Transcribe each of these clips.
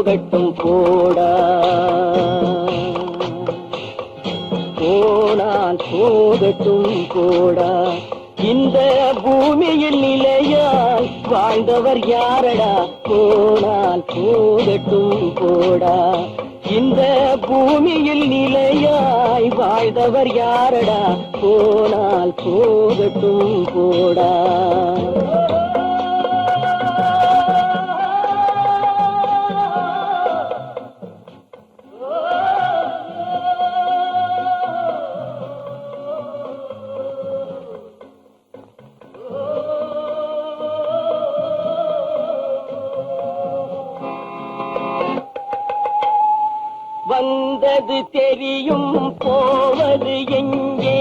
போகட்டும் போடா, போனால் போகட்டும் போடா. இந்த பூமியில் நிலையாய் வாழ்ந்தவர் யாரடா, போனால் போகட்டும் போடா. இந்த பூமியில் நிலையாய் வாழ்ந்தவர் யாரடா, போனால் போகட்டும் போடா. வந்தது தெரியும் போவது எங்கே,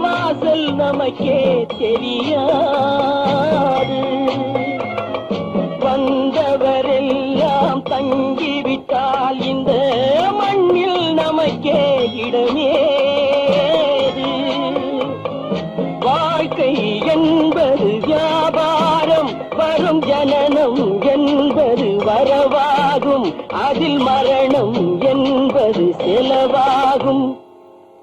வாசல் நமக்கே தெரியாது. வந்தவரெல்லாம் தங்கிவிட்டால் இந்த மண்ணில் நமக்கே இடமேது. வாழ்க்கை என்பது வியாபாரம், வரும் ஜனனம் என்பது வரவாகும், அதில் மரணம் என்பது செலவாகும்.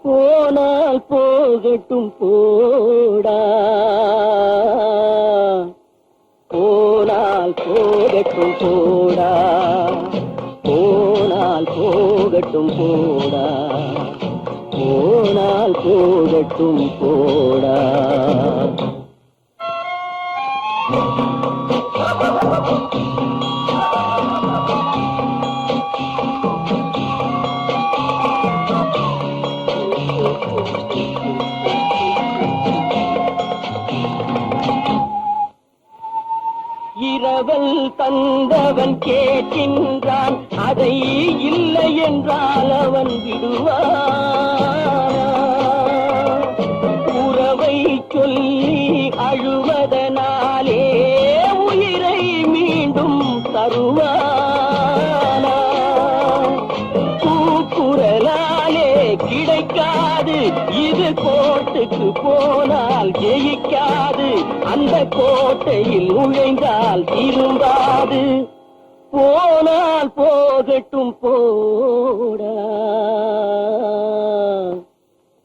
போனால் போகட்டும் போடா, போனால் போகட்டும் போடா, போனால் போகட்டும் போடா, போனால் போகட்டும் போடா. இரவல் தந்தவன் கேட்கின்றான், அதை இல்லை என்றால் அவன் விடுவான். உறவை சொல்லி அழுவதனாலே உயிரை மீண்டும் தருவானா. கூக்குரலாலே கிடைக்காது, இது கோட்டுக்கு போனால் ஜெயிக்காது, அந்த கோட்டையில் நுழைந்தால் திரும்பாது. போனால் போகட்டும் போடா,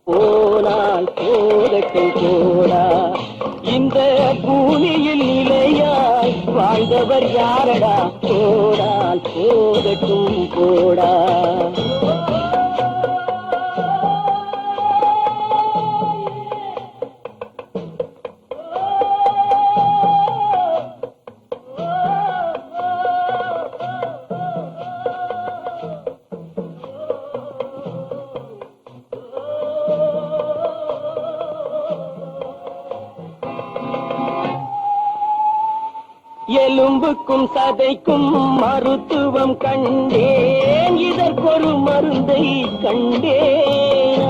போனால் போகட்டும் போடா. இந்த பூமியில் நிலையாய் வாழ்ந்தவர் யாரடா, போனால் போகட்டும் போடா. எலும்புக்கும் சதைக்கும் மருத்துவம் கண்டேன், இதற்கொரு மருந்தை கண்டேன்.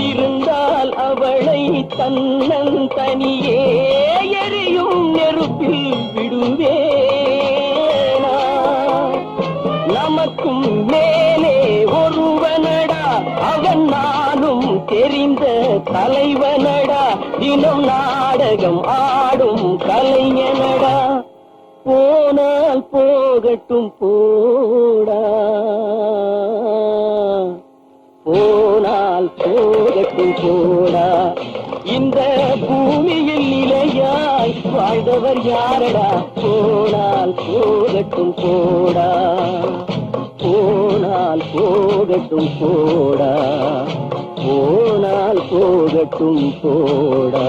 இருந்தால் அவளை தன்னந்தனியே எரியும் நெருப்பில் விடுவேனா. நமக்கும் மேலே ஒருவனடா, அவன் நானும் தெரிந்த தலைவனடா, தினம் நாடகம் ஆடும் கலைஞனடா. போனால் போகட்டும் போடா, போனால் போகட்டும் போடா. இந்த பூமியில் நிலையாய் வாழ்ந்தவர் யாரடா, போனால் போகட்டும் போடா, போனால் போகட்டும் போடா, போனால் போகட்டும் போடா.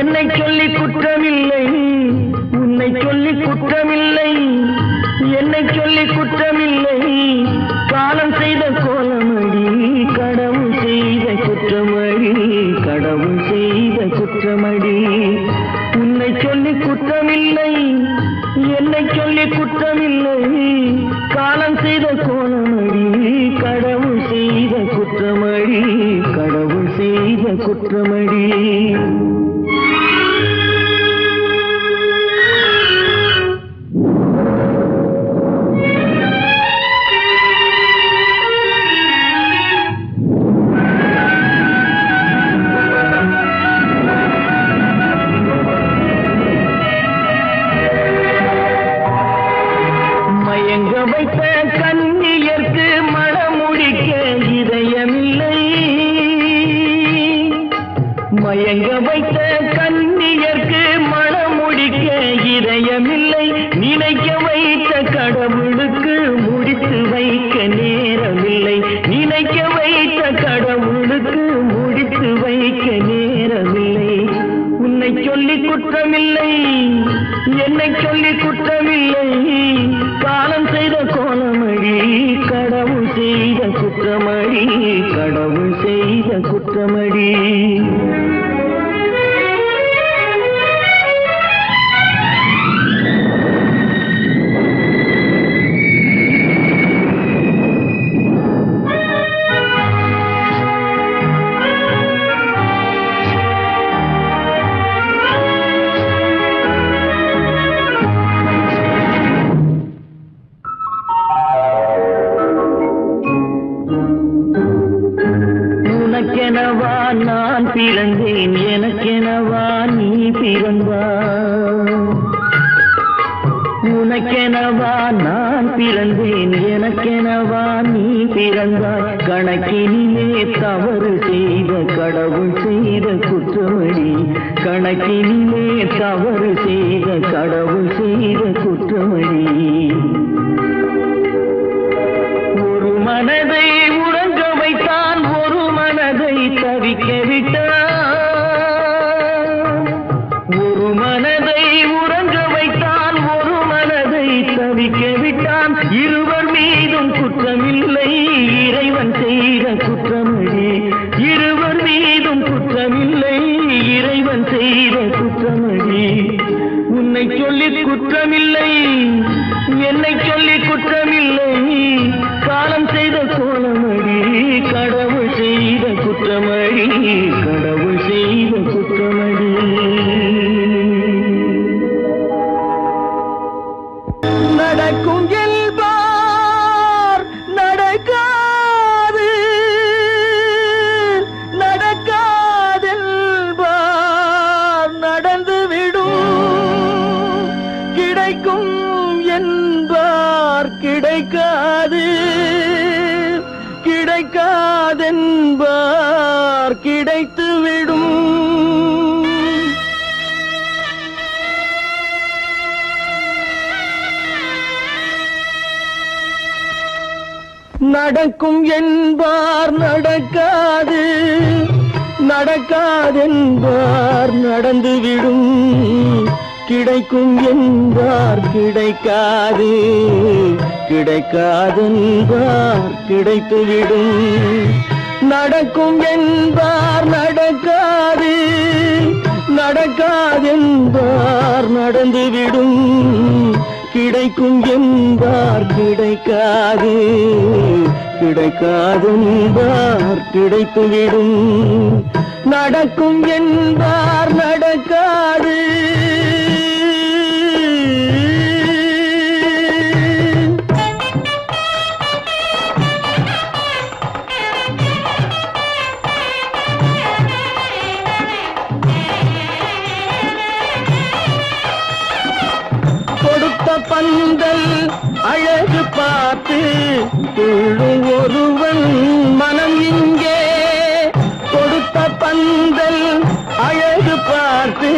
என்னை சொல்லி குற்றமில்லை, உன்னை சொல்லி குற்றமில்லை, என்னை சொல்லி குற்றமில்லை. காலம் செய்த கோலமடி, கடவுள் செய்த குற்றமடி, கடவுள் மயங்க வைத்த கன்னியர்க்கு மனம் முடிக்க இதயமில்லை, நினைக்க வைத்த கடவுளுக்கு முடித்து வைக்க நேரமில்லை, நினைக்க வைத்த கடவுளுக்கு முடித்து வைக்க நேரமில்லை. உன்னை சொல்லி குற்றமில்லை, என்னை சொல்லி குற்றமில்லை, காலம் செய்த கோலமழி, கடவுள் செய்த குற்றமழி, கடவுள் செய்த குற்றமழி. உனக்கெனவா நான் பிறந்தேன், எனக்கெனவா நீ பிறந்தாய். உனக்கெனவா நான் பிறந்தேன், எனக்கெனவா நீ பிறந்தாய். கணக்கினிலே தவறு செய்த கடவுள் செய்த குற்றமடி, கணக்கினிலே தவறு செய்த கடவுள் செய்த குற்றமடி. ஒரு மனதை உறங்க வைத்தான், ஒரு மனதை தவிக்க விட்டான். ஒரு மனதை உறங்க வைத்தான், ஒரு மனதை தவிக்க விட்டான். இருவர் மீதும் குற்றமில்லை, இறைவன் செய்த குற்றமடி. இருவர் மீதும் குற்றமில்லை, இறைவன் செய்த குற்றமடி. உன்னை சொல்லி குற்றமில்லை, என்னை சொல்லி குற்றமில்லை, காலம் செய்த கோலமடி, கடவுள் செய்த குற்றமடி, கடவுள் செய்த குற்றமடி. நடக்கும் என்பார் நடக்காது, நடக்காதென்பார் நடந்துவிடும், கிடைக்கும் என்பார் கிடைக்காது, கிடைக்காதென்பார் கிடைத்துவிடும். நடக்கும் என்பார் நடக்காது, நடக்காதென்பார் நடந்துவிடும், கிடைக்கும் என்பார் கிடைக்காது, கிடைக்காதென்பார் கிடைத்துவிடும். நடக்கும் என்பார் நடக்காது, நடக்காதென்பார் நடந்துவிடும், கிடைக்கும் என்பார் கிடைக்காது, கிடைக்காதென்பார் கிடைத்துவிடும். நடக்கும் என்பார் நடக்காது. பந்தல் அழகு பார்த்து துள்ளும் ஒருவன் மனம் இங்கே, கொடுத்த பந்தல் அழகு பார்த்து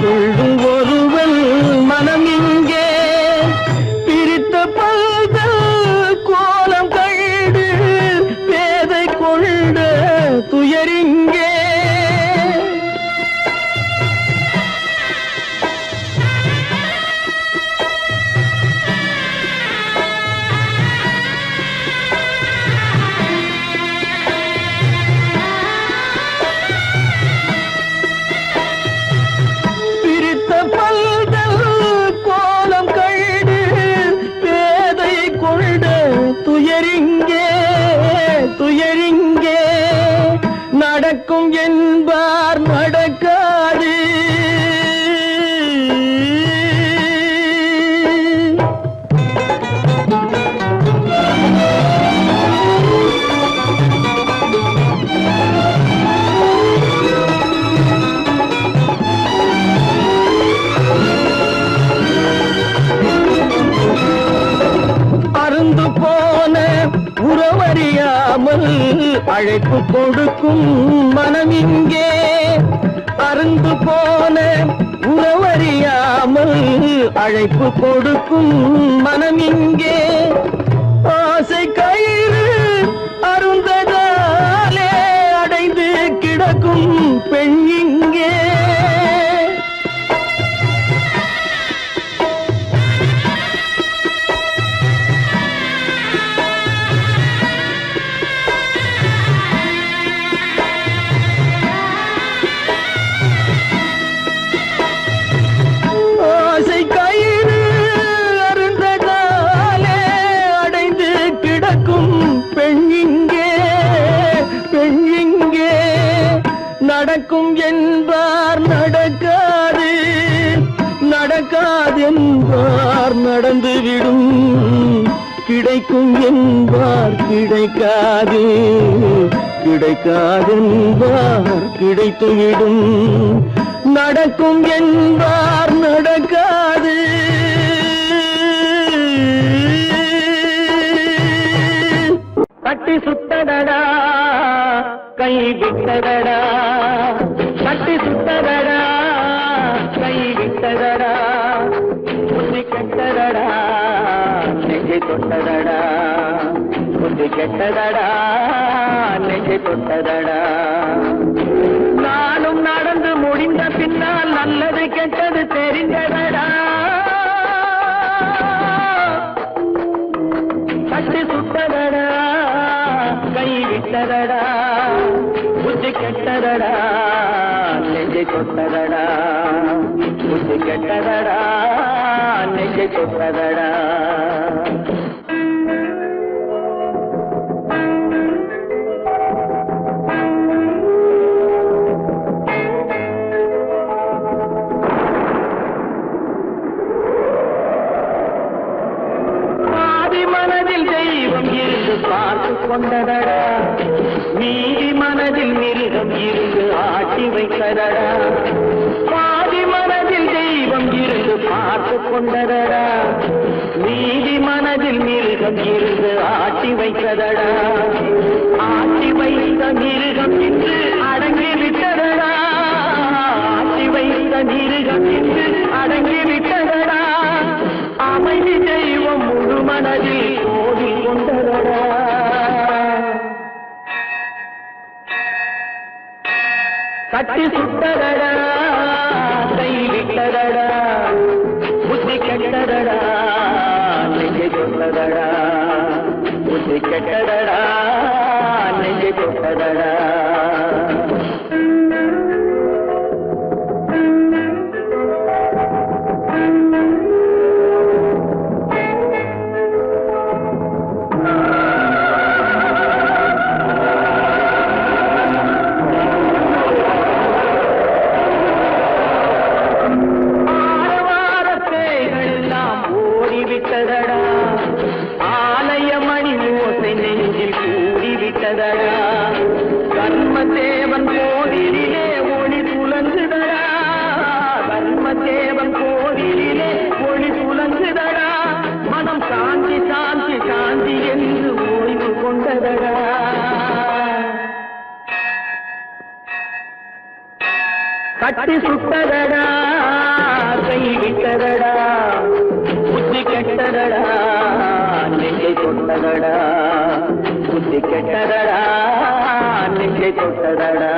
துள்ளும் ஒருவன் மனம் இங்கே, பிரித்த பந்தல் கோலம் கண்டு பேதை கொண்ட துயரிங்கே. துயரிங்கே நடக்கும் என்பார் நடக்காது. அருந்து போன உறவறியாமல் அழைப்பு கொடுக்கும் மனம் இங்கே, அருந்து போன உறவறியாமல் அழைப்பு கொடுக்கும் மனம் இங்கே ஆசை கயிறு அருந்ததாலே அடைந்து கிடக்கும் பெண் இங்கே நடக்கும் என்பார் நடக்காது நடக்காது என்பார் நடந்துவிடும் கிடைக்கும் என்பார் கிடைக்காது கிடைக்காது என்பார் கிடைத்துவிடும் நடக்கும் என்பார் நடக்காது கட்டி சுத்தடடா கை விட்டதடா கட்டி சுத்ததடா கை விட்டதடா புத்தி கெட்டதடா நெஞ்சை தொட்டதடா புத்தி கெட்டதடா நெஞ்சை தொட்டதடா நானும் நடந்து முடிந்த பின்னால் நல்லது கெட்டது தெரிந்ததடா கட்டி சுத்ததடா கை விட்டதடா புத்தி கெட்டதடா நெஞ்சை தொட்டதடா புத்தி கெட்டதடா நெஞ்சை தொட்டதடா பார்த்து கொண்டதடா மீதி மனதில் மிருகம் இருந்து ஆட்டி வைத்ததடா பாதி மனதில் தெய்வம் இருந்து பார்த்து கொண்டதடா மீதி மனதில் மிருகம் இருந்து ஆட்டி வைத்ததடா ஆட்டி வைத்த மிருகம் இன்று அடங்கி விட்டதடா ஆட்டி வைத்த மிருகம் இன்று அடங்கி விட்டதடா அமைதி தெய்வம் முழு மனதில் கோவில் கொண்டதடா கட்டி சுட்டதடா கை விட்டதடா புத்தி கெட்டதடா நெஞ்சை தொட்டதடா புத்தி கெட்டதடா நெஞ்சை தொட்டதடா ஆலயமணி ஓசை நெஞ்சில் கூடிவிட்டதடா கர்மதேவன் கோவிலிலே ஒளி புலங்குதடா கர்மதேவன் கோவிலிலே ஒளி புலங்குதடா மனம் சாந்தி சாந்தி சாந்தி என்று ஓய்வு கொண்டதடா கட்டி சுட்டதடா கை விட்டதடா புத்தி கெட்டதடா நெஞ்சை தொட்டதடா புத்தி கெட்டதடா நெஞ்சை தொட்டதடா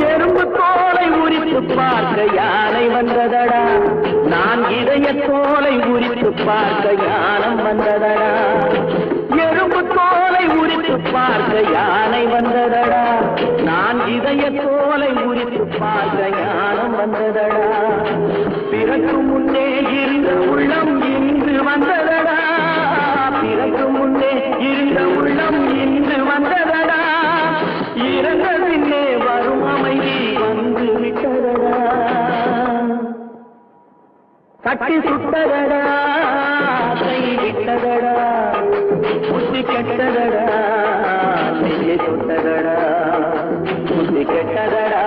எறும்பு தோலை உரித்து பார்க்க யானை வந்ததடா நான் இதய தோலை உரித்து பார்க்க யானம் வந்ததடா எறும்பு தோலை உரித்து பார்க்க யானை வந்ததடா நான் இதய தோலை உரித்து பார்க்க யானம் வந்ததடா பிறகு முன்னே இருந்த உள்ளம் இன்று வந்ததடா பிறகு முன்னே இருந்த உள்ளம் இன்று வந்ததடா இறந்த பின்னே வரும் அமைதி வந்து விட்டதடா கட்டி சுட்டதடா கை விட்டதடா புத்தி கெட்டதடா நெஞ்சை தொட்டதடா புத்தி கெட்டதடா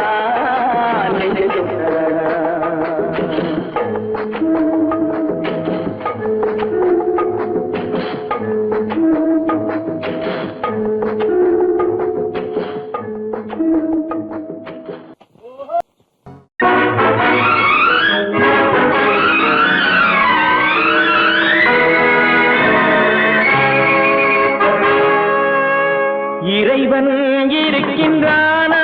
இறைவன் இருக்கின்றானா?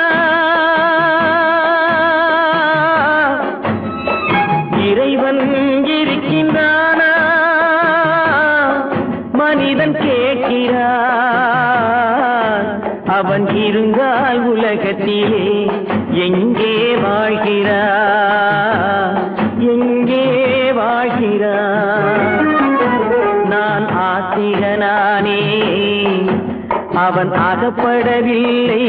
இறைவன் இருக்கின்றானா? மனிதன் கேட்கிறான். அவன் இருந்தால் உலகத்திலே எங்கே வாழ்கிறான்? எங்கே வாழ்கிறான்? நான் ஆத்திகனானே, அவன் அகப்படவில்லை.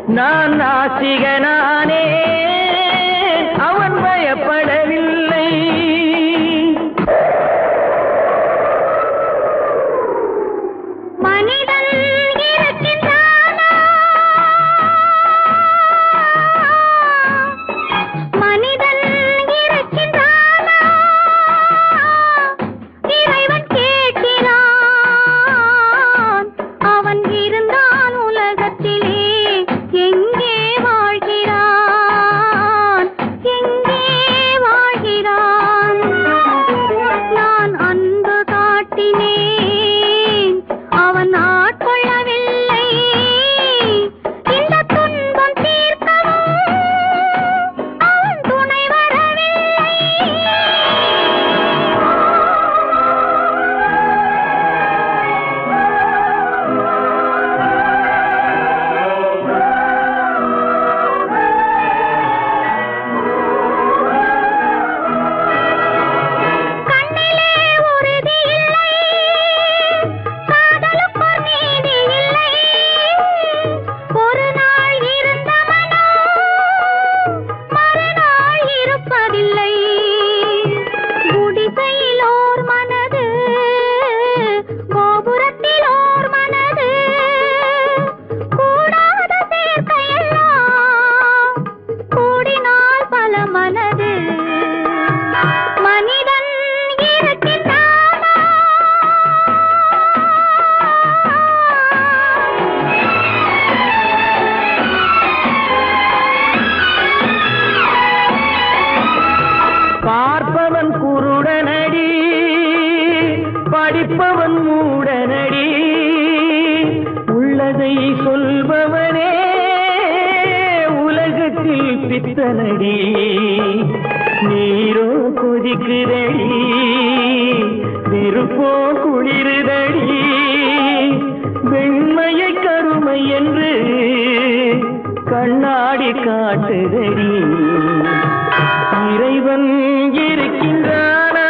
நான் நாத்திகனானே, அவன் பயப்படவில்லை. மனிதன் இருக்கின்றானா? மனிதன் இருக்கின்றானா? இறைவன் கேட்கிறான். அவன் இருந்தான் உலகத்திலே எங்கே வாழ்கிறான்? எங்கே வாழ்கிறான்? நான் அன்பு காட்டினேன், அவன் ஆட்கொள்ளவில்லை. இந்த துன்பம் தீர்க்கவும் அவன் துணை வரவில்லை. கண்ணிலே உறுதி இல்லை, காதலுக்கோர் நீதி இல்லை. ஒரு நாள் இருந்த மனம் மறுநாள் இருப்பதில்லை. குடிசையிலோர் மனது, கோபுரத்திலோர் மனது, கூடாத சேர்க்கையெல்லாம் கூடினால் பல மனது. மனிதன் இருக்கின்றானா? பார்ப்பவன் குருடனடி, படிப்பவன் மூடனடி. உள்ளதை சொல்பவனே உலகத்தில் பித்தனடி. நீரோ கொதிக்குதடி, நெருப்போ குளிருதடி. வெண்மையை கருமை என்று கண்ணாடி காட்டுதடி. இறைவன் இருக்கின்றானா?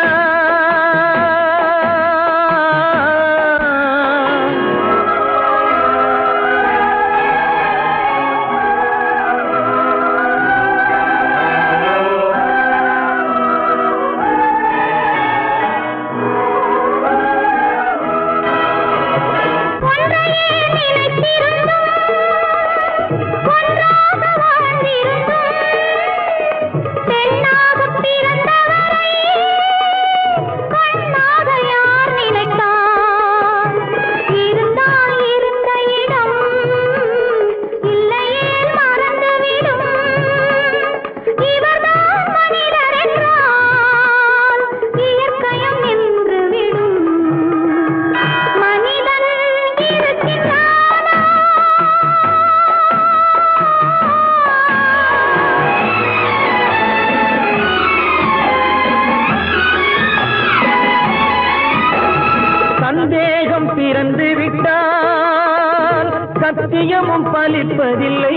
ஒன்றையே நினைத்திருந்தும் ஒன்றாக வாழ்ந்திருந்தும் பெண்ணாகப் பிறந்தவரை கண்ணாக யார் நினைத்தார்? இருந்தால் இருந்த இடம் இல்லையே மறந்துவிடும். இவர்தான் மனிதர் என்றால் இயற்கையும் நின்றுவிடும். மனிதன் இருக்கின்றானா? சந்தேகம் பிறந்து விட்டால் சத்தியமும் பலிப்பதில்லை.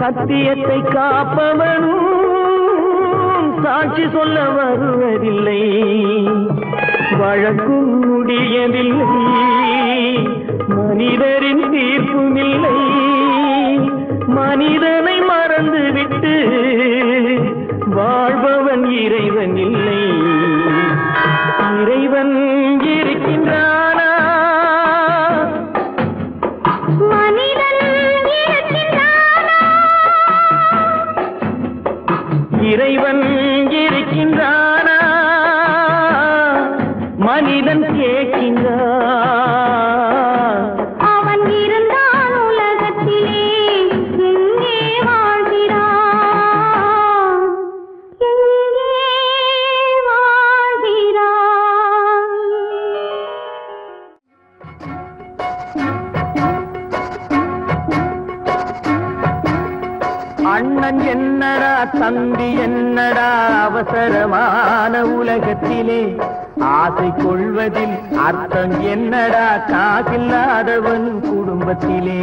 சத்தியத்தை காப்பவனும் சாட்சி சொல்ல வருவதில்லை. வழக்கும் முடியவில்லை, மனிதரின் தீர்ப்பும் இல்லை. மனிதனை மறந்துவிட்டு வாழ்பவன் இறைவன் இல்லை. இறைவன் இருக்கின்றானா? மனிதன் இருக்கின்றானா? இறைவன் இருக்கின்றானா? மனிதன் கேட்கின்றான். அவன் இருந்தான் உலகத்திலே எங்கே அண்ணன் என்னடா தம்பி என்னடா அவசரமான உலகத்திலே ஆசை கொள்வதில் அர்த்தம் என்னடா காசில்லாதவன் குடும்பத்திலே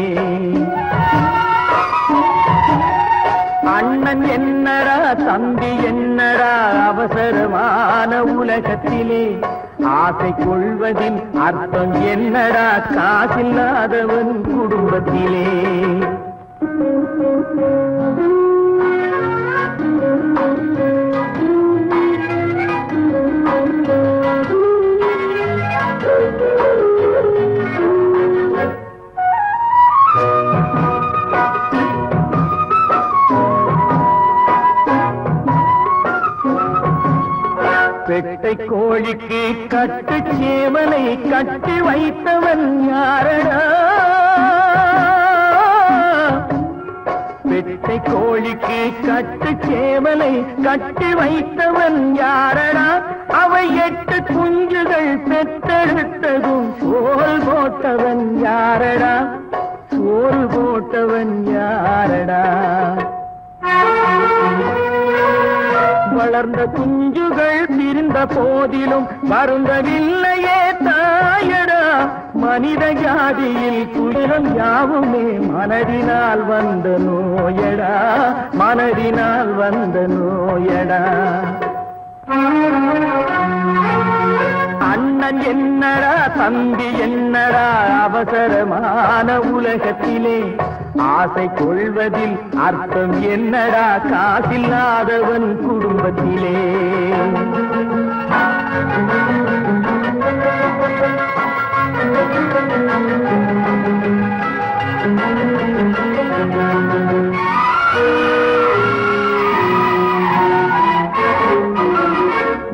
அண்ணன் என்னடா தம்பி என்னடா அவசரமான உலகத்திலே ஆசை கொள்வதில் அர்த்தம் என்னடா காசில்லாதவன் குடும்பத்திலே பெட்டை கோழிக்கு கட்டு சேவலை கட்டி வைத்தவன் யாரடா பெட்டை கோழிக்கு கட்டு சேவலை கட்டி வைத்தவன் யாரடா அவை 8 குஞ்சுகள் பெற்றெடுத்ததும் சோல் போட்டவன் யாரடா சோல் போட்டவன் யாரடா வளர்ந்த குஞ்சுகள் பிரிந்த போதிலும் வருந்தவில்லையே தாயடா மனித ஜாதியில் துயரம் யாவுமே மனதினால் வந்த நோயடா மனதினால் வந்த நோயடா அண்ணன் என்னடா தம்பி என்னடா அவசரமான உலகத்திலே ஆசை கொள்வதில் அர்த்தம் என்னடா காசில்லாதவன் குடும்பத்திலே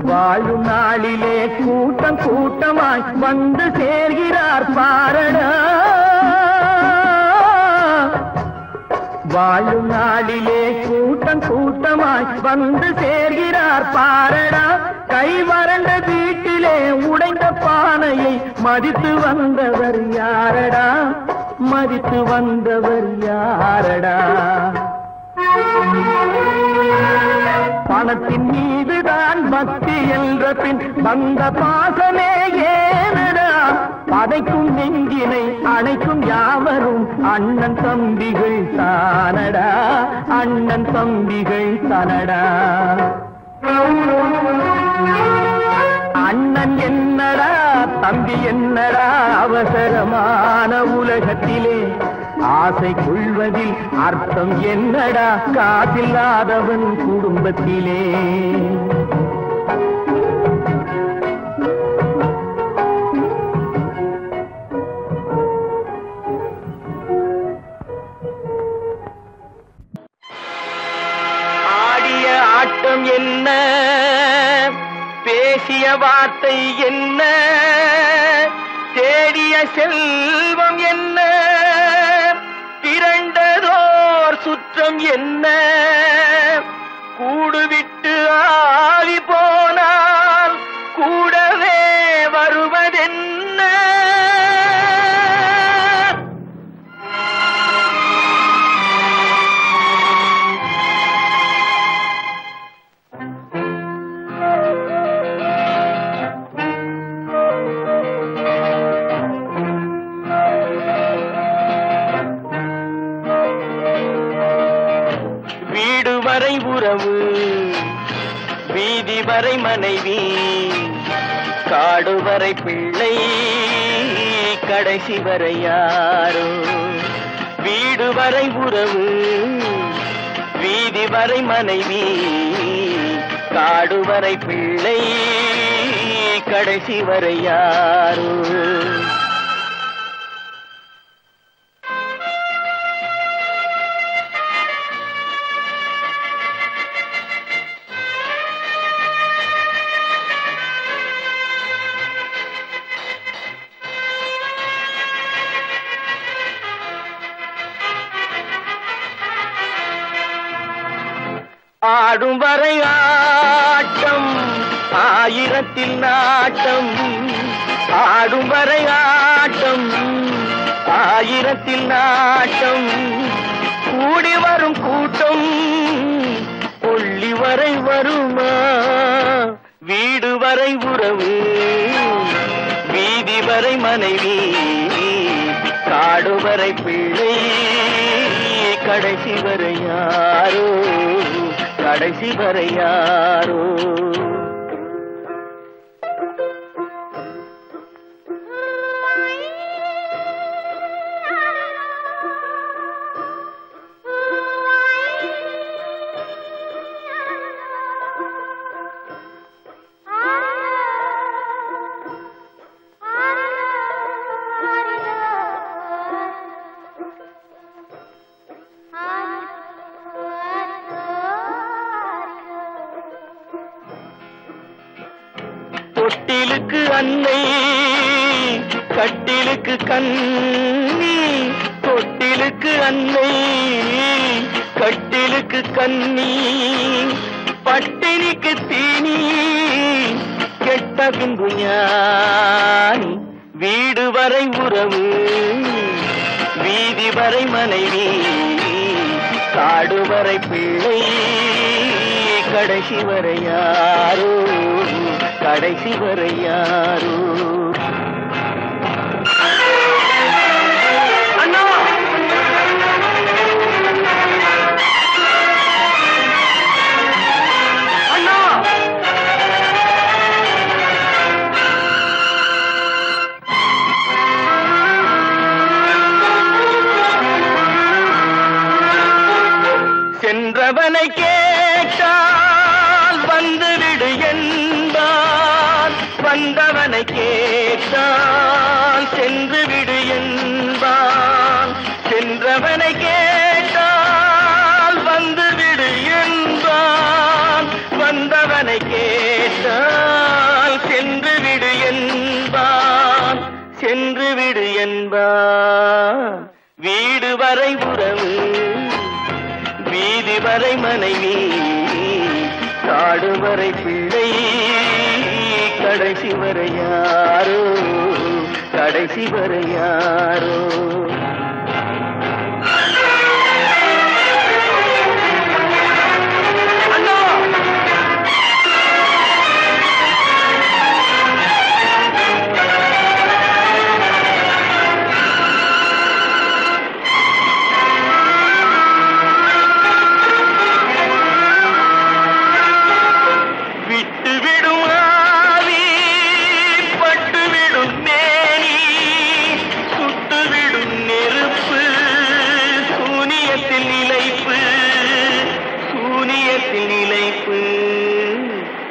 வாழும் நாளிலே கூட்டம் கூட்டமாய் வந்து சேர்கிறார் பாரடா வாழும் நாளிலே கூட்டம் கூட்டமாய் வந்து சேர்கிறார் பாரடா கை வறண்ட வீட்டிலே உடைந்த பானையை மதித்து வந்தவர் யாரடா மதித்து வந்தவர் யாரடா பணத்தின் மீதுதான் பக்தி என்ற பின் வந்த பாசமே ஏனடா பதைக்கும் நெஞ்சினை அணைக்கும் யாவரும் அண்ணன் தம்பிகள் தானடா அண்ணன் தம்பிகள் தானடா அண்ணன் என்னடா தம்பி என்னடா அவசரமான உலகத்திலே ஆசை கொள்வதில் அர்த்தம் என்னடா காசில்லாதவன் குடும்பத்திலே ஆடிய ஆட்டம் என்ன பேசிய வார்த்தை என்ன தேடிய செல்வம் என்ன திரண்டதோர் சுற்றம் என்ன கூடுவிட்டு ஆவி போனால் கூடவே வருவதென்ன வரை உறவு வீதி வரை மனைவி காடு வரை பிள்ளை கடைசி வரை யாரோ வீடு வரை உறவு வீதி வரை மனைவி காடு வரை பிள்ளை கடைசி வரை யாரோ ஆடும் வரை ஆட்டம் ஆயிரத்தில் நாட்டம் ஆடும் வரை ஆட்டம் ஆயிரத்தில் நாட்டம் கூடி வரும் கூட்டம் வரை வருமா வீடு வரை உறவு வீதி வரை மனைவி காடு வரை பிள்ளை கடைசி வரை யாரோ கடைசி வரை யாரோ தொட்டிலுக்கு அன்னை கட்டிலுக்கு கண்ணி தொட்டிலுக்கு அன்னை கட்டிலுக்கு கண்ணி பட்டினிக்கு தீனி கெட்ட பின்பு ஞானி வீடு வரை உறவு வீதி வரை மனைவி காடு வரை பிள்ளை கடைசி வரை யாரோ கடைசி வரை யாரோ அண்ணா அண்ணா சென்றவனை கேட்டால் வந்துவிடு என்பான் வந்தவனை கேட்டால் சென்று விடு என்பான் சென்றவனை கேட்டால் வந்துவிடு என்பான் வந்தவனை கேட்டால் சென்று விடு என்பான் சென்று விடு என்பான் வீடு வரை உறவு வீதி வரை மனைவி காடு வரை பிள்ளை கடைசி வரை யாரோ கடைசி வரை யாரோ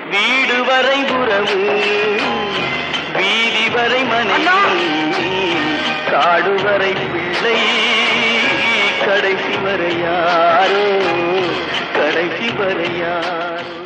வீடு வரை உறவு வீதி வரை மனைவி காடு வரை பிள்ளை கடைசி வரை யாரோ கடைசி வரை யாரோ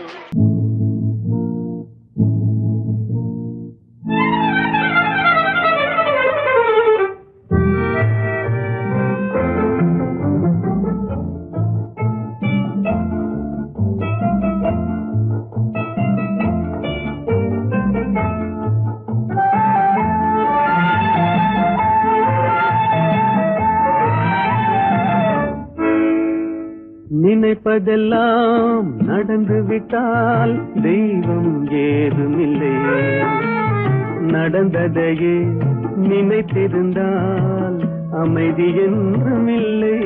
நினைப்பதெல்லாம் நடந்து விட்டால் தெய்வம் ஏதுமில்லை நடந்ததையே நினைத்திருந்தால் அமைதி என்றுமில்லை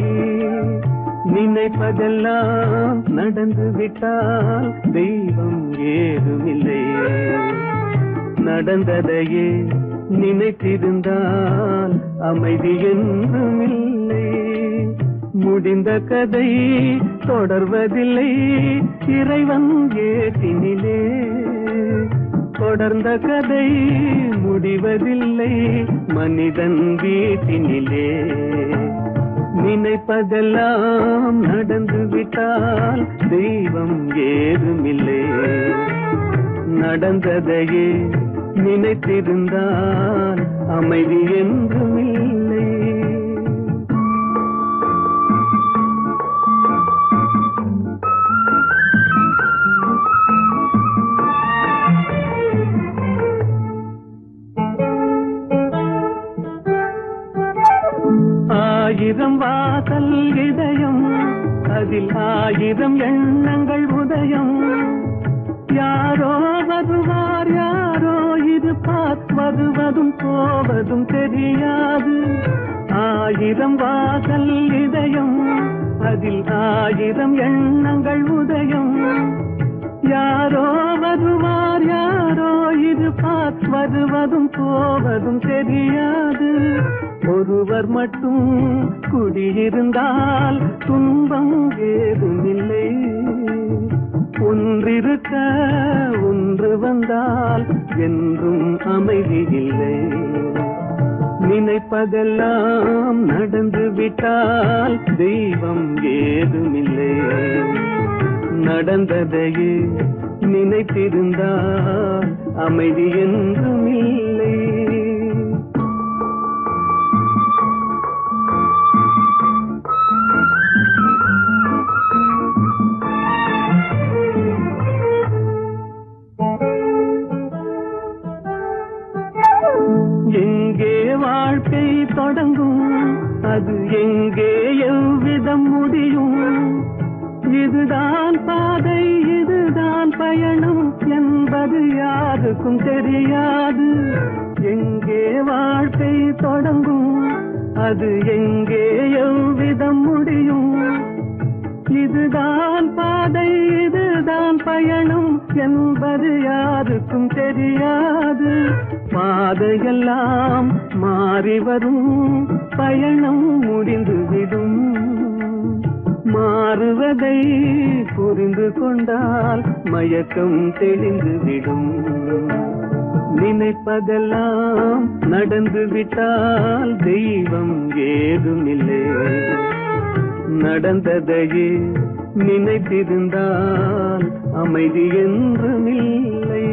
நினைப்பதெல்லாம் நடந்து விட்டால் தெய்வம் ஏதுமில்லை நடந்ததையே நினைத்திருந்தால் அமைதி என்றுமில்லை முடிந்த கதை தொடர்வதில்லை இறைவன் ஏட்டினிலே தொடர்ந்த கதை முடிவதில்லை மனிதன் வீட்டினிலே நினைப்பதெல்லாம் நடந்து விட்டால் தெய்வம் ஏதுமில்லை நடந்ததையே நினைத்திருந்தால் அமைதி என்றுமில்லை ஆயிரம் வாசல் இதயம் அதில் 1000 எண்ணங்கள் உதயம். யாரோ வருவார் யாரோ இருப்பார், வருவதும் போவதும் தெரியாது. 1000 வாசல் இதயம், அதில் 1000 எண்ணங்கள் உதயம். யாரோ வருவார் யாரோ இருப்பார், வருவதும் போவதும் தெரியாது. ஒருவர் மட்டும் குடியிருந்தால் துன்பம் ஏதுமில்லை. ஒன்றிருக்க ஒன்று வந்தால் என்றும் அமைதி இல்லை. நினைப்பதெல்லாம் நடந்து விட்டால் தெய்வம் ஏதுமில்லை. நடந்ததையே நினைத்திருந்தால் அமைதி என்றும் இல்லை. எங்கே வாழ்க்கை தொடங்கும், அது எங்கே எவ்விதம் முடியும்? இதுதான் பாதை இதுதான் பயணம் என்பது யாருக்கும் தெரியாது. எங்கே வாழ்க்கை தொடங்கும், அது எங்கே எவ்விதம் முடியும்? இதுதான் பாதை இதுதான் பயணம் என்பது யாருக்கும் தெரியாது. பாதையெல்லாம் மாறி வரும், பயணம் முடிந்துவிடும். மாறுவதை புரிந்து கொண்டால் மயக்கம் தெளிந்துவிடும். நினைப்பதெல்லாம் நடந்து விட்டால் தெய்வம் ஏதுமில்லை. நடந்ததையே நினைத்திருந்தால் அமைதி என்றும் இல்லை.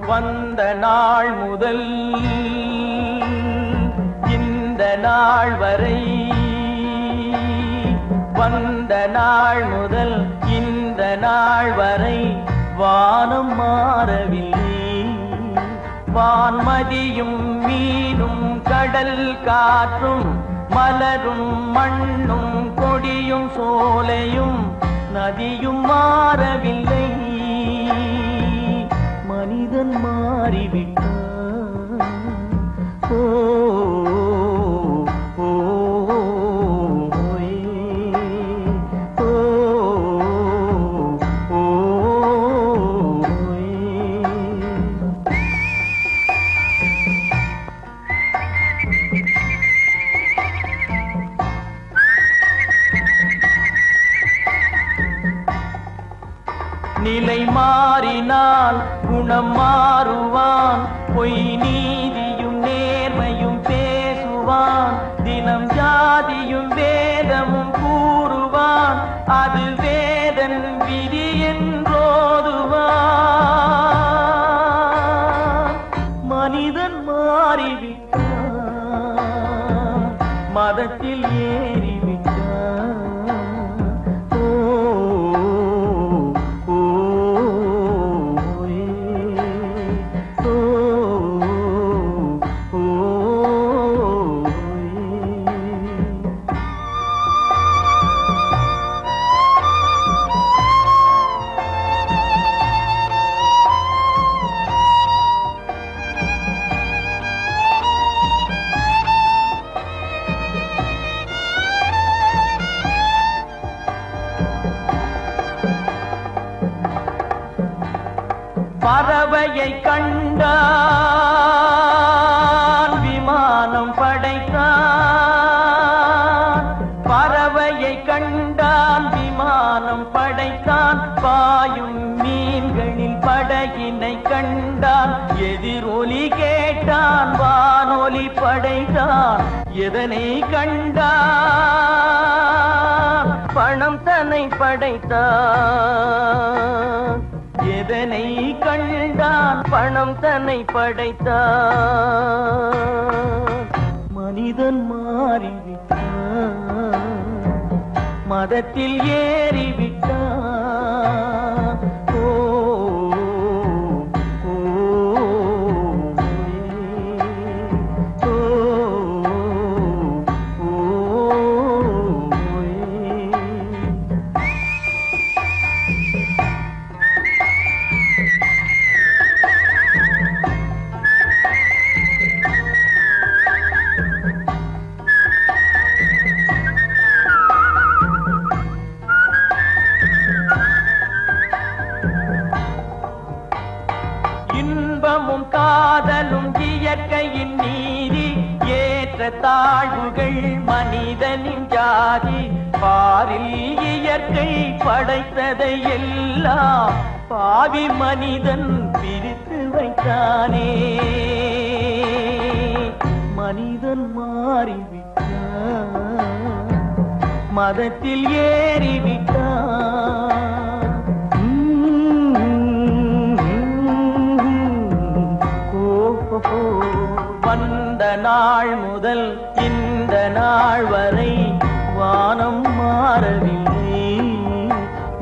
வந்த நாள் முதல் இந்த நாள் வரை, வந்த நாள் முதல் இந்த நாள் வரை வானம் மாறவில்லை. வான்மதியும் மீனும் கடல் காற்றும் மலரும் மண்ணும் கொடியும் சோலையும் நதியும் மாறவில்லை. மனிதன் மாறிவிட்டான். ஓ ஓ ஓ ஓ நிலை மாறினால் குணம் மாறுவான். பொய் நீதியும் நேர்மையும் பேசுவான். தினம் ஜாதியும் வேதமும் கூறுவான். அது வேதன் விதி என்றோதுவான். மனிதன் மாறிவிட்டான், மதத்தில் ஏறிவிட்டான். பறவையை கண்டான் விமானம் படைத்தான். பறவையை கண்டான் விமானம் படைத்தான். பாயும் மீன்களில் படகினை கண்டான். எதிரொலி கேட்டான் வானொலி படைத்தான். எதனை கண்டான்? பணம் தன்னை படைத்தான் எதனை கண்டான் பணம் தன்னை படைத்தான் மனிதன் மாறிவிட்டான் மதத்தில் ஏறிவிட்டான் ஓ இன்பமும் காதலும் இயற்கையின் நீதி ஏற்ற தாழ்வுகள் மனிதனின் ஜாதி பாரில் இயற்கை படைத்ததை எல்லாம் பாவி மனிதன் பிரித்து வைத்தானே மனிதன் மாறிவிட்டான் மதத்தில் ஏறிவிட்டான் வந்த நாள் முதல் இந்த நாள் வரை வானம் மாறவில்லை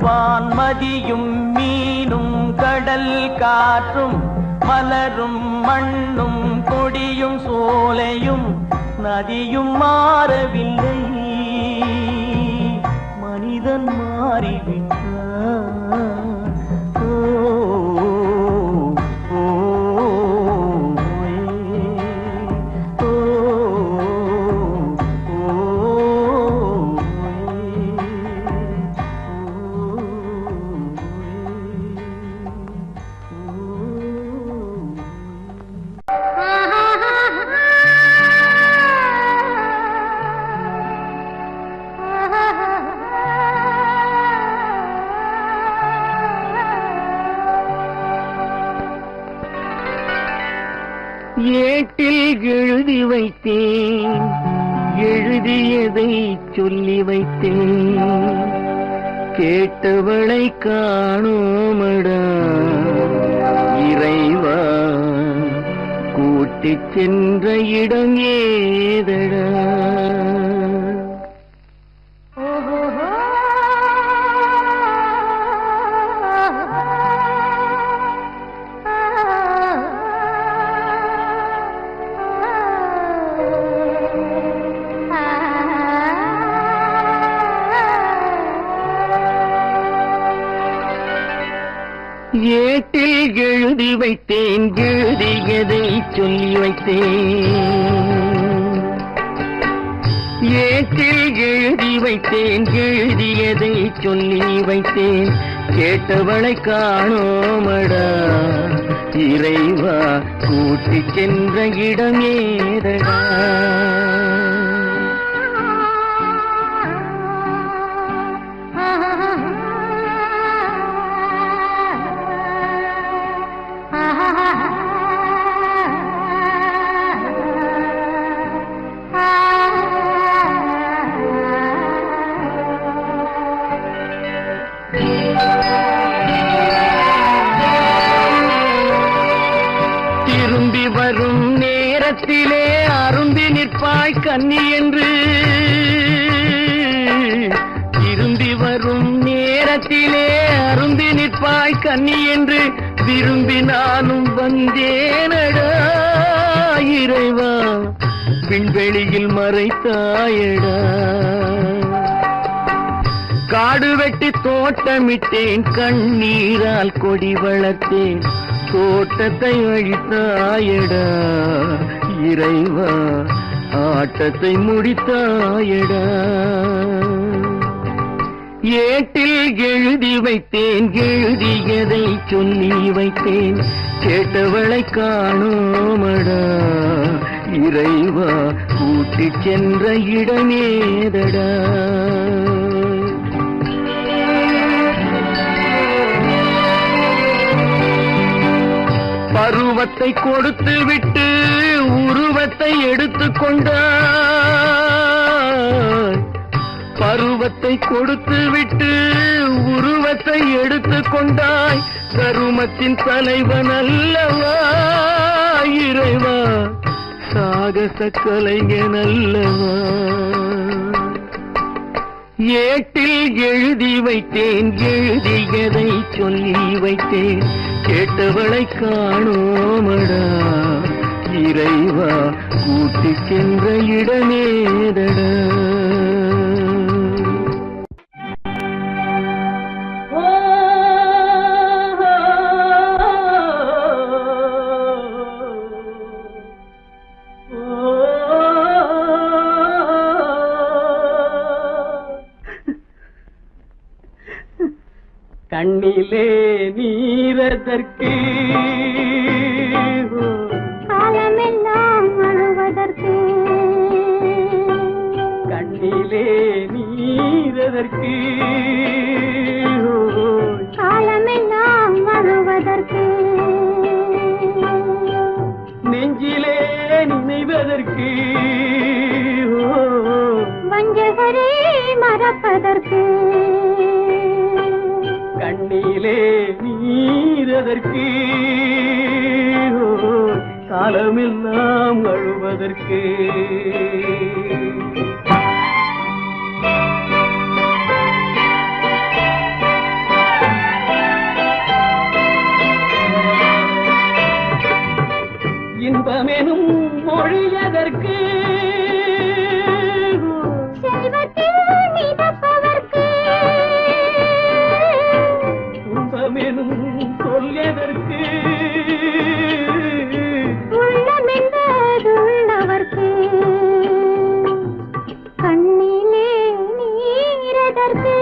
வான்மதியும் மீனும் கடல் காற்றும் மலரும் மண்ணும் கொடியும் சோலையும் நதியும் மாறவில்லை மனிதன் மாறிவிட்டான் ஏட்டில் எழுதி வைத்தேன் எழுதியதை சொல்லி வைத்தேன் கேட்டவளை காணோமடா இறைவா கூட்டிச் சென்ற இடம் ஏதடா ஏட்டில் எழுதி வைத்தேன் எழுதியதை சொல்லி வைத்தேன் ஏட்டில் எழுதி வைத்தேன் எழுதியதை சொல்லி வைத்தேன் கேட்டவளை காணோமடா இறைவா கூட்டிச் சென்ற இடம் ஏதடா திரும்பி வரும் நேரத்திலே அரும்பி நிற்பாய் கன்னி என்று திரும்பி வரும் நேரத்திலே அரும்பி நிற்பாய் கன்னி என்று விரும்பி நானும் வந்தேனடா இறைவா விண்வெளியில் மறைத்தாயடா காடு வெட்டி தோட்டமிட்டேன் கண்ணீரால் கொடி வளர்த்தேன் தோட்டத்தை அழித்தாயடா இறைவா ஆட்டத்தை முடித்தாயடா ஏட்டில் எழுதி வைத்தேன் எழுதியதை சொல்லி வைத்தேன் கேட்டவளை காணோமடா இறைவா கூட்டிச் சென்ற இடமேதடா பருவத்தை கொடுத்து விட்டு உருவத்தை எடுத்துக் கொண்டாய் பருவ பருவத்தை கொடுத்து விட்டு உருவத்தை எடுத்து கொண்டாய். கருமத்தின் தலைவன் அல்லவா இறைவா, சாகச கலைஞன் அல்லவா. ஏட்டில் எழுதி வைத்தேன், எழுதியதை சொல்லி வைத்தேன், கேட்டவளை காணோமடா இறைவா, கூட்டிச் சென்ற இடமேதடா. கண்ணிலே நீரதற்கு, காலமெல்லாம் அழுவதற்கு. கண்ணிலே நீரதற்கு, காலமெல்லாம் அழுவதற்கு. நெஞ்சிலே நினைவதற்கு, வஞ்சகரை மறப்பதற்கு. கண்ணிலே நீரதற்கு, காலமெல்லாம் அழுவதற்கு. இன்பமெனும் மொழியதற்கு, செல்வத்தில் மிதப்பதற்கு. துன்பமெனும் சொல்லியதற்கு, உள்ளமென்பதுள்ளவர்க்கு. கண்ணிலே நீரதற்கு,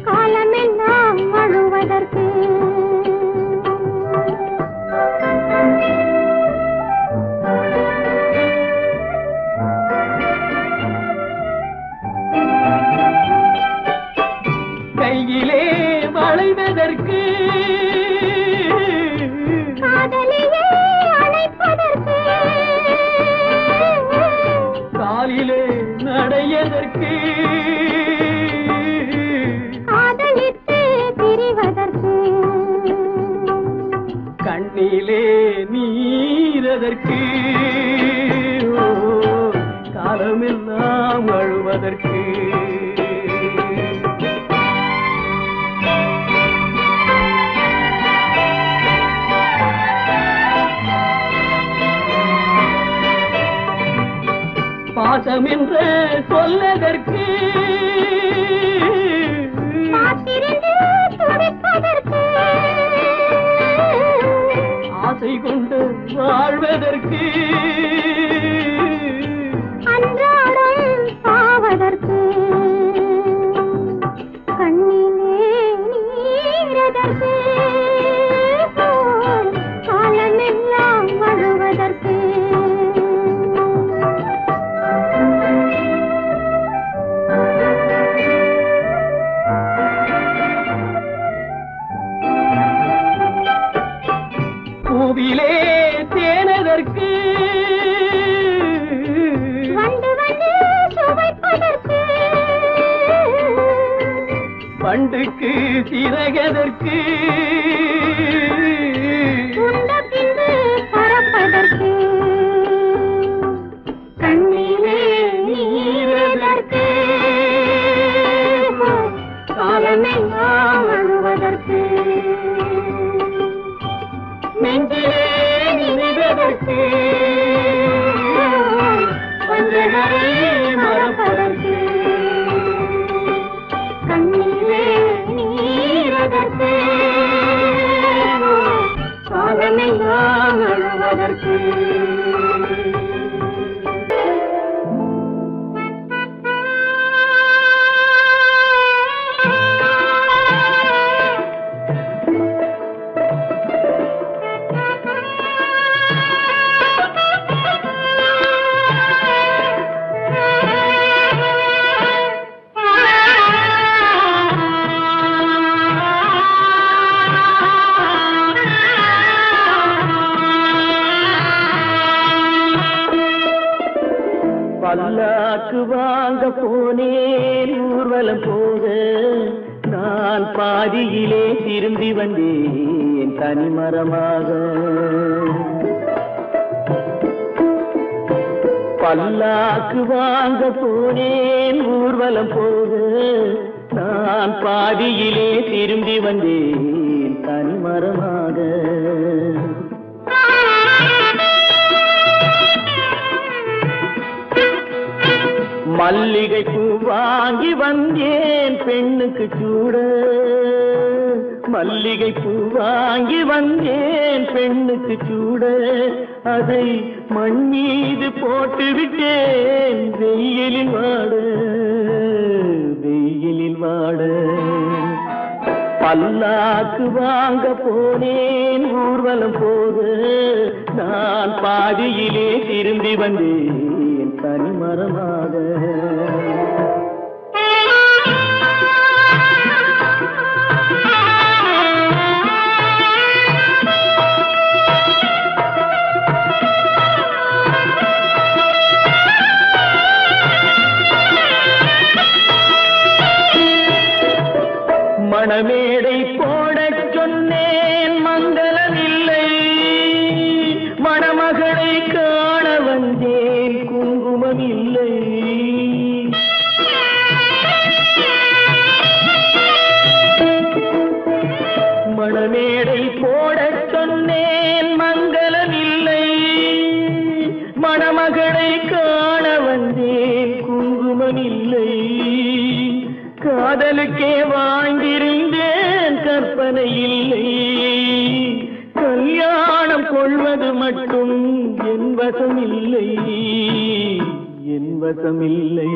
காலமெல்லாம் அழுவதற்கு. கையிலே வளைவதற்கு, காதலியே அழைப்பதற்கு. காலிலே நடையதற்கு, காதலித்து பிரிவதற்கு. கண்ணிலே நீரதற்கு, காலமெல்லாம் அழுவதற்கு. பாசம் என்ற சொல்லதற்கு, காத்திருந்து துடிப்பதற்கு. ஆசை கொண்டு வாழ்வதற்கு, அன்றாடம் சாவதற்கு. கண்ணிலே நீரதற்கு, காலமெல்லாம் அழுவதற்கு. பூவிலே தேனதற்கு, வந்து வந்து சுவைப்பதற்கு. பண்டுக்கு சிறகதற்கு, உண்ட பின்பு பறப்பதற்கு. கண்ணிலே நீரதற்கு, காலமெல்லாம் அழுவதற்கு. நெஞ்சிலே நினைவதற்கு, வஞ்சகரை மறப்பதற்கு. கண்ணிலே நீரதற்கு, காலமெல்லாம் அழுவதற்கு. பல்லாக்கு வாங்க போனேன் ஊர்வலம் போக, நான் பாதியிலே திரும்பி வந்தேன் தனிமரமாக. பல்லாக்கு வாங்க போனேன் ஊர்வலம் போக, நான் பாதியிலே திரும்பி வந்தேன் தனிமரமாக. மல்லிகை பூ வாங்கி வந்தேன் பெண்ணுக்கு சூட, மல்லிகை பூ வாங்கி வந்தேன் பெண்ணுக்கு சூட, அதை மண் மீது போட்டு விட்டேன் வெயிலில் வாட, வெயிலில் வாட. பல்லாக்கு வாங்க போனேன் ஊர்வலம் போக, நான் பாதியிலே திரும்பி வந்தேன் தனிமரமாக. மணமேடை போடச் சொன்னேன் மங்களமில்லை, மணமகளை காண வந்தேன் குங்குமமில்லை. மணமேடை போடச் சொன்னேன் மங்களமில்லை, மணமகளை காண வந்தேன் குங்குமமில்லை. காதலுக்கே வாழ்ந்திருந்தேன் கற்பனை இல்லை, கல்யாணம் கொள்வது மட்டும் என் வசமில்லை, என் வசமில்லை.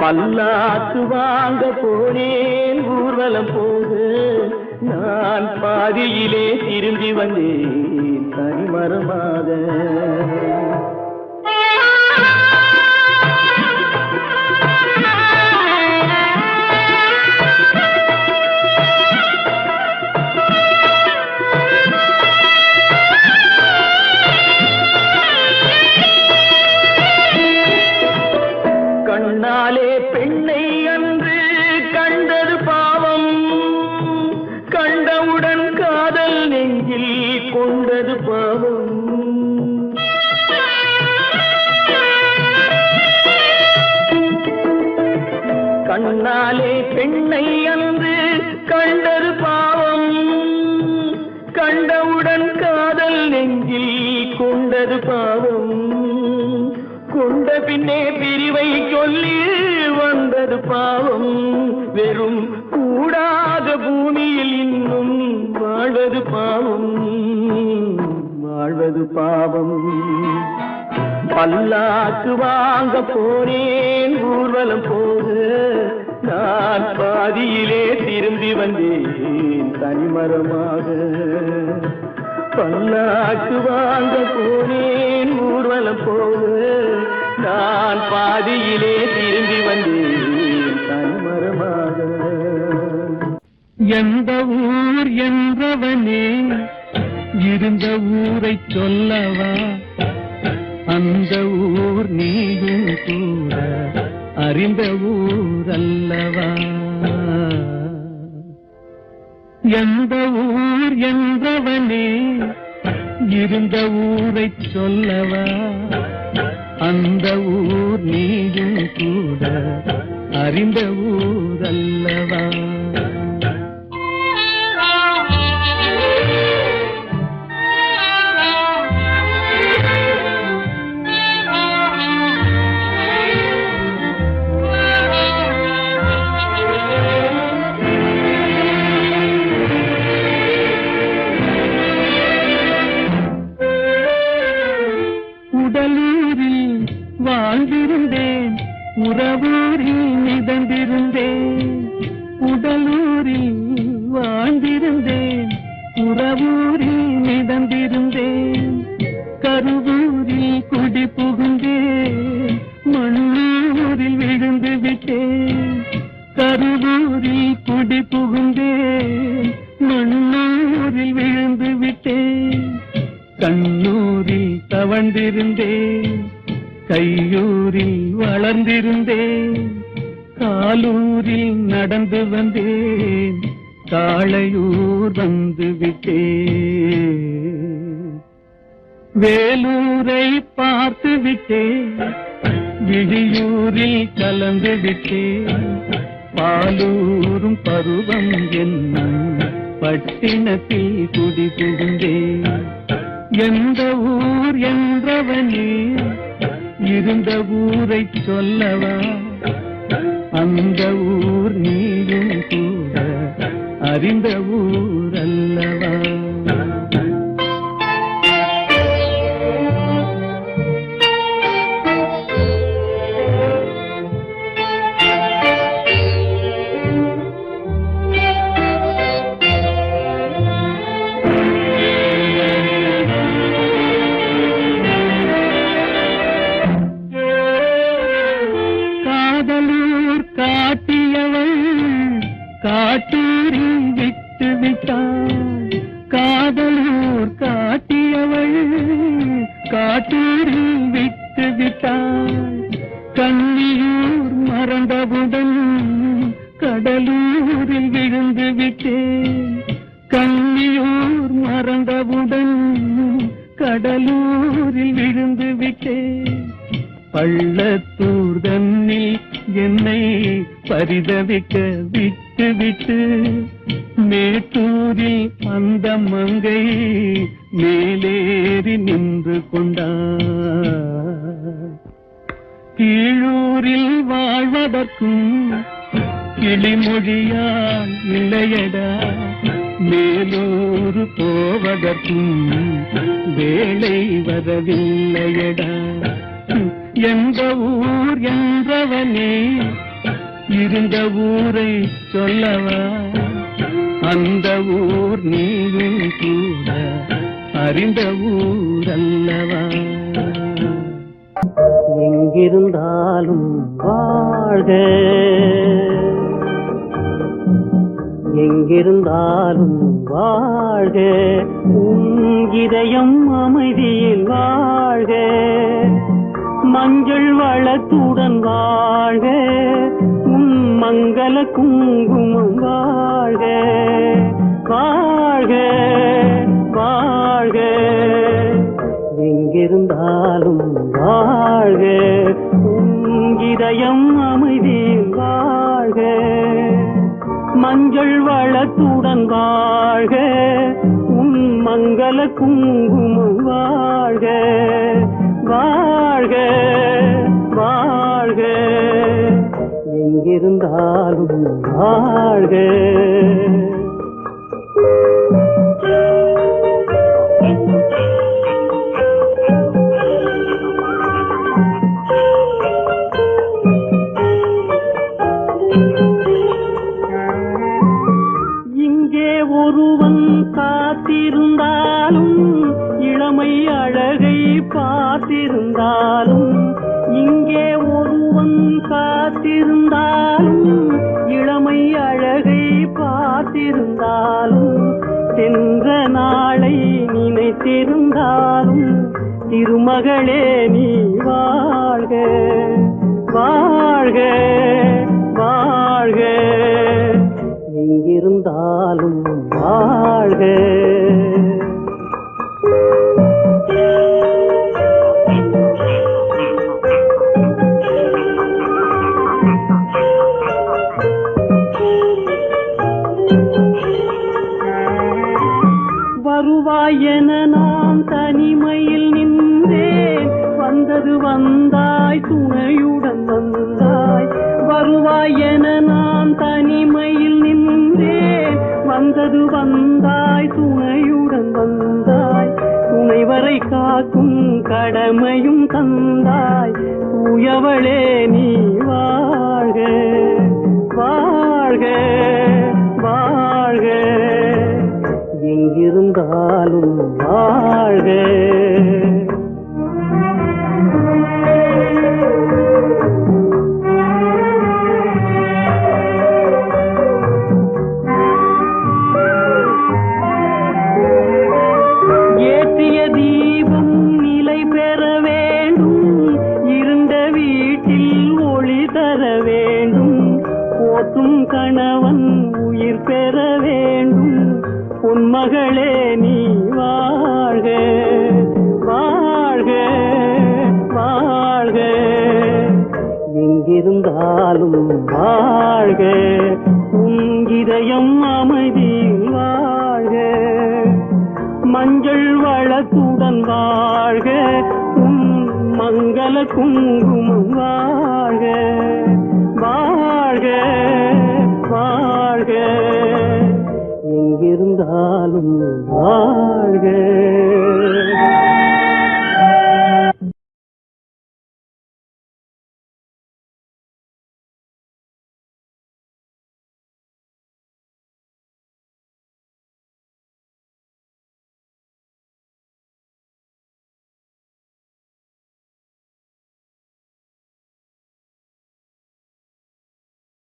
பல்லாக்கு வாங்க போனேன் ஊர்வலம் போக, நான் பாதியிலே திரும்பி வந்தேன் தனிமரமாக. கண்ணாலே பெண்ணை அன்று கண்டது பாவம், கண்டவுடன் காதல் நெஞ்சில் கொண்டது பாவம். கண்ணாலே பெண்ணை அன்று கண்டது பாவம், கண்டவுடன் காதல் நெஞ்சில் கொண்டது பாவம். கொண்ட பின்னே பிரிவை சொல்லி வந்தது பாவம், வெறும் கூடாத பூமியில் இன்னும் வாழ்வது பாவம், வாழ்வது பாவம். பல்லாக்கு வாங்க போனேன் ஊர்வலம் போக, நான் பாதியிலே திரும்பி வந்தேன் தனிமரமாக. பல்லாக்கு வாங்க போனேன் ஊர்வலம் போக, நான் பாதியிலே திரும்பி வந்தேன் தனிமரமாக. எந்த ஊர் என்றவனே இருந்த ஊரை சொல்லவா, அந்த ஊர் நீயும் கூட அறிந்த ஊர் அல்லவா. எந்த ஊர் என்றவனே இருந்த ஊரை சொல்லவா, அந்த ஊர் நீயும் கூட அறிந்த ஊர் அல்லவா. உடலூரில் வாழ்ந்திருந்தேன், உறவூரில் மிதந்திருந்தேன். உடலூரில் வாழ்ந்திருந்தேன், உறவூரில் மிதந்திருந்தேன். கருவூரில் குடி புகுந்தேன், மண்ணூரில் விழுந்து விட்டேன். கருவூரில் குடி புகுந்தேன், மண்ணூரில் விழுந்து விட்டேன். கண்ணூரில் தவழ்ந்திருந்தேன், கையூரில் வளர்ந்திருந்தேன், காலூரில் நடந்து வந்தேன், காளையூர் வந்து விட்டேன். வேலூரை பார்த்து விட்டேன், விழியூரில் கலந்து விட்டேன், பாலூரும் பருவம் என்னும் பட்டினத்தில் குடி புகுந்தேன். எந்த ஊர் என்றவனே இருந்த ஊரை சொல்லவா, அந்த ஊர் நீயும் கூட அறிந்த ஊர் அல்லவா. காட்டூரில் விட்டு விட்டாள், காதலூர் காட்டியவள் காட்டூரில் விட்டு விட்டாள். கன்னியூர் மறந்தவுடன் கடலூரில் விழுந்து விட்டேன், கன்னியூர் மறந்தவுடன் கடலூரில் விழுந்து விட்டேன். பள்ளத்தூர் தன்னில் என்னை பரிதவிக்க விட்டு விட்டு மேட்டூரில் அந்த மங்கை மேலேறி நின்று கொண்டார். கீழூரில் வாழ்வதற்கும் கிளிமொழியால் இல்லையடா, மேலூர் போவதற்கும் வேலை வரவில்லையடா. எந்த ஊர் என்றவனே இருந்த ஊரை சொல்லவா, அந்த ஊர் நீயும் கூட அறிந்த ஊர் அல்லவா. எங்கிருந்தாலும் வாழ்க, எங்கிருந்தாலும் வாழ்க, உன் இதயம் அமைதியில் வாழ்க, மஞ்சள் வளத்துடன் வாழ்க, உன் மங்கள குங்குமம் வாழ்க, வாழ்க வாழ்க. எங்கிருந்தாலும் வாழ்க, உன் இதயம் அமைதியில் வாழ்க, மஞ்சள் வளத்துடன் வாழ்க, உன் மங்கள குங்குமம் வாழ்க, வாழ்க வாழ்க. எங்கிருந்தாலும் வாழ்க. இங்கே ஒருவன் காத்திருந்தாலும், இளமை அழகை பார்த்திருந்தாலும், இங்கே ஒருவன் காத்திருந்தாலும், இளமை அழகை பார்த்திருந்தாலும், சென்ற நாளை நினைத்திருந்தாலும், திருமகளே நீ வாழ்க, வாழ்க வாழ்க. எங்கிருந்தாலும் வாழ்க. வருவாய் என நான் தனிமையில் நின்றேன், வந்தது வந்தாய் துணையுடன் வந்தாய். வருவாய் என நான் தனிமையில் நின்றேன், வந்தது வந்தாய் துணையுடன் வந்தாய். துணைவரை காக்கும் கடமையும் தந்தாய், தூயவளே நீ வாழ்க, வாழ்க வாழ்க. எங்கிருந்தாலும் வாழ்க. ஏற்றிய தீபம் நிலை பெற வேண்டும், இருண்ட வீட்டில் போற்றும் கணவன் உயிர் பெற வேண்டும் உன் மகளே நீ வாழ்க வாழ்க வாழ்க எங்கிருந்தாலும் வாழ்க உன் இதயம் அமைதியில் வாழ்க மஞ்சள் வளத்துடன் வாழ்க உன் மங்கள குங்குமம் வாழ்க வாழ்க வாழ்க எங்கிருந்தாலும் வாழ்க